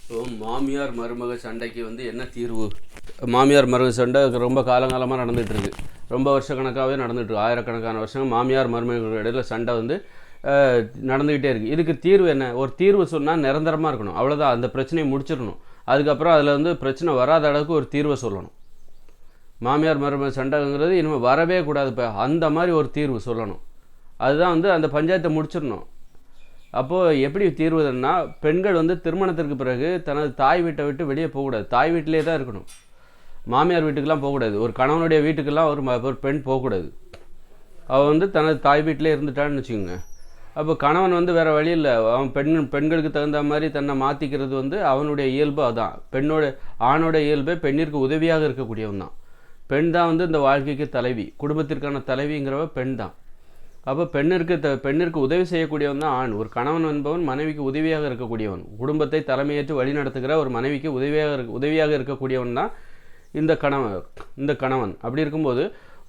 இப்போ மாமியார் மருமக சண்டைக்கு என்ன தீர்வு? மாமியார் மருமக சண்டை ரொம்ப காலங்காலமாக நடந்துகிட்ருக்கு. ரொம்ப வருஷக்கணக்காகவே நடந்துகிட்ருக்கு. ஆயிரக்கணக்கான வருஷங்கள் மாமியார் மருமகளுக்கு இடையில சண்டை நடந்துக்கிட்டே இருக்குது. இதுக்கு தீர்வு என்ன? ஒரு தீர்வு சொன்னால் நிரந்தரமாக இருக்கணும், அவ்வளோதான். அந்த பிரச்சனையை முடிச்சிடணும். அதுக்கப்புறம் அதில் பிரச்சனை வராத அளவுக்கு ஒரு தீர்வை சொல்லணும். மாமியார் மருமக சண்டைங்கிறது இனிமேல் வரவே கூடாது. இப்போ அந்த மாதிரி ஒரு தீர்வு சொல்லணும். அதுதான் அந்த பஞ்சாயத்தை முடிச்சிடணும். அப்போது எப்படி தீர்வுதுன்னா, பெண்கள் திருமணத்திற்கு பிறகு தனது தாய் வீட்டை விட்டு வெளியே போகக்கூடாது. தாய் வீட்டிலே தான் இருக்கணும். மாமியார் வீட்டுக்கெல்லாம் போகக்கூடாது. ஒரு கணவனுடைய வீட்டுக்கெல்லாம் ஒரு பெண் போகக்கூடாது. அவள் தனது தாய் வீட்டிலே இருந்துட்டான்னு வச்சுக்கோங்க. அப்போ கணவன் வேறு வழி இல்லை. அவன் பெண்களுக்கு தகுந்த மாதிரி தன்னை மாற்றிக்கிறது அவனுடைய இயல்பு. அதான் ஆணோட இயல்பே பெண்ணிற்கு உதவியாக இருக்கக்கூடியவன் தான். பெண் தான் இந்த வாழ்க்கைக்கு தலைவி, குடும்பத்திற்கான தலைவிங்கிறவ பெண் தான். அப்போ பெண்ணிற்கு உதவி செய்யக்கூடியவன் தான் ஆண். ஒரு கணவன் என்பவன் மனைவிக்கு உதவியாக இருக்கக்கூடியவன். குடும்பத்தை தலைமையேற்று வழி நடத்துகிற ஒரு மனைவிக்கு உதவியாக இருக்கக்கூடியவன் தான் இந்த கணவன். அப்படி இருக்கும்போது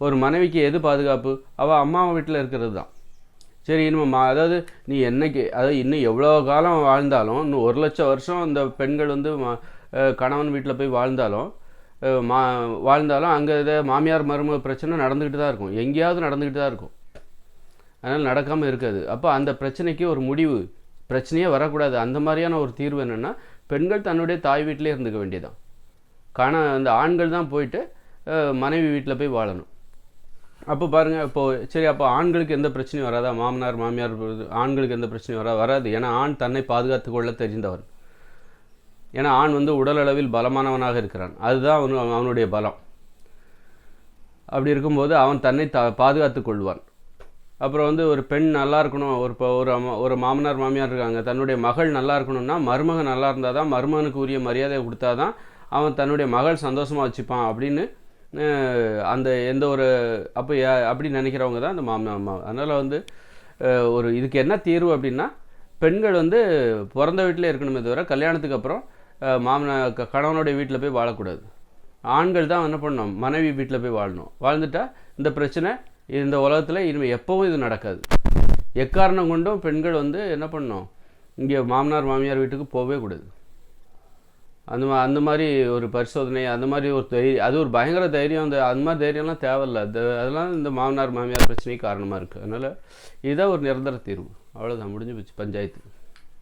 ஒரு மனைவிக்கு எது பாதுகாப்பு? அவள் அம்மா வீட்டில் இருக்கிறது தான். சரி, அதாவது நீ இன்னும் எவ்வளோ காலம் வாழ்ந்தாலும், இன்னும் 1,00,000 வருஷம் இந்த பெண்கள் கணவன் வீட்டில் போய் வாழ்ந்தாலும் அங்கே மாமியார் மருமக பிரச்சனை நடந்துக்கிட்டு தான் இருக்கும். எங்கேயாவது நடந்துக்கிட்டு தான் இருக்கும். அதனால் நடக்காமல் இருக்காது. அப்போ அந்த பிரச்சனைக்கு ஒரு முடிவு, பிரச்சனையே வரக்கூடாது. அந்த மாதிரியான ஒரு தீர்வு என்னென்னா, பெண்கள் தன்னுடைய தாய் வீட்டிலே இருந்துக்க வேண்டியதான். அந்த ஆண்கள் தான் போயிட்டு மனைவி வீட்டில் போய் வாழணும். அப்போ பாருங்கள், சரி, அப்போ ஆண்களுக்கு எந்த பிரச்சனையும் வராதா? மாமனார் மாமியார் ஆண்களுக்கு எந்த பிரச்சனையும் வராது. ஏன்னா ஆண் தன்னை பாதுகாத்து கொள்ள தெரிந்தவன். ஏன்னா ஆண் உடல் அளவில் பலமானவனாக இருக்கிறான். அதுதான் அவனுடைய பலம். அப்படி இருக்கும்போது அவன் தன்னை பாதுகாத்து கொள்வான். அப்புறம் ஒரு பெண் நல்லா இருக்கணும். ஒரு மாமனார் மாமியார் இருக்காங்க, தன்னுடைய மகள் நல்லா இருக்கணும்னா மருமகன் நல்லா இருந்தால் தான், மருமகனுக்கு உரிய மரியாதையை கொடுத்தா தான் அவன் தன்னுடைய மகள் சந்தோஷமாக வச்சுப்பான் அப்படின்னு அந்த அப்படி நினைக்கிறவங்க தான் அந்த மாமனார். அதனால் இதுக்கு என்ன தீர்வு அப்படின்னா, பெண்கள் பிறந்த வீட்டிலே இருக்கணுமே தவிர கல்யாணத்துக்கு அப்புறம் கணவனுடைய வீட்டில் போய் வாழக்கூடாது. ஆண்கள் தான் என்ன பண்ணணும்? மனைவி வீட்டில் போய் வாழணும். வாழ்ந்துட்டா இந்த பிரச்சனை இந்த உலகத்தில் இனிமேல் எப்போவும் இது நடக்காது. எக்காரணம் கொண்டும் பெண்கள் என்ன பண்ணணும்? இங்கே மாமனார் மாமியார் வீட்டுக்கு போகவே கூடாது. அந்த மாதிரி ஒரு பரிசோதனை, அந்த மாதிரி ஒரு தைரியம், அது ஒரு பயங்கர தைரியம். அந்த மாதிரி தைரியம்லாம் தேவையில்லை. அதெல்லாம் இந்த மாமனார் மாமியார் பிரச்சனைக்கு காரணமாக இருக்குது. அதனால் இதுதான் ஒரு நிரந்தர தீர்வு. அவ்வளோதான், முடிஞ்சு போச்சு பஞ்சாயத்து.